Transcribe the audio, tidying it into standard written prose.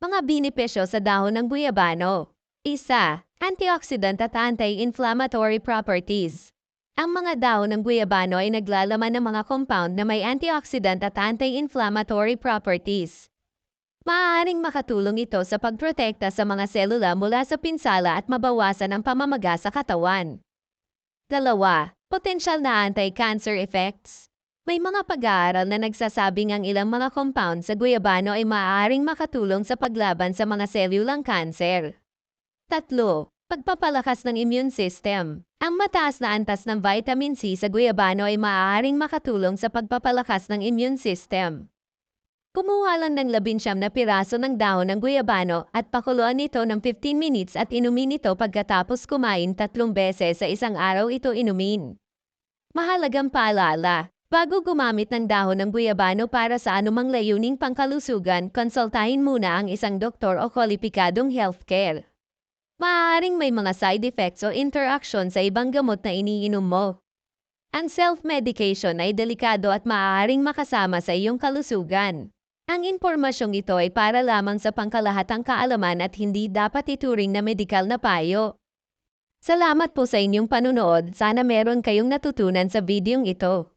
Mga benepisyo sa dahon ng guyabano. 1. Antioxidant at anti-inflammatory properties. Ang mga dahon ng guyabano ay naglalaman ng mga compound na may antioxidant at anti-inflammatory properties. Maaaring makatulong ito sa pagprotekta sa mga selula mula sa pinsala at mabawasan ang pamamaga sa katawan. 2. Potensyal na anti-cancer effects. May mga pag-aaral na nagsasabing ang ilang mga compound sa guyabano ay maaaring makatulong sa paglaban sa mga selulang kanser. 3. Pagpapalakas ng immune system. Ang mataas na antas ng vitamin C sa guyabano ay maaaring makatulong sa pagpapalakas ng immune system. Kumuha lang ng 19 na piraso ng dahon ng guyabano at pakuluan ito ng 15 minutes at inumin ito pagkatapos kumain 3 beses sa isang araw ito inumin. Mahalagang paalala, bago gumamit ng dahon ng guyabano para sa anumang layuning pangkalusugan, konsultahin muna ang isang doktor o kwalipikadong healthcare. Maaaring may mga side effects o interaction sa ibang gamot na iniinom mo. Ang self-medication ay delikado at maaaring makasama sa iyong kalusugan. Ang impormasyong ito ay para lamang sa pangkalahatang kaalaman at hindi dapat ituring na medikal na payo. Salamat po sa inyong panunood. Sana meron kayong natutunan sa videong ito.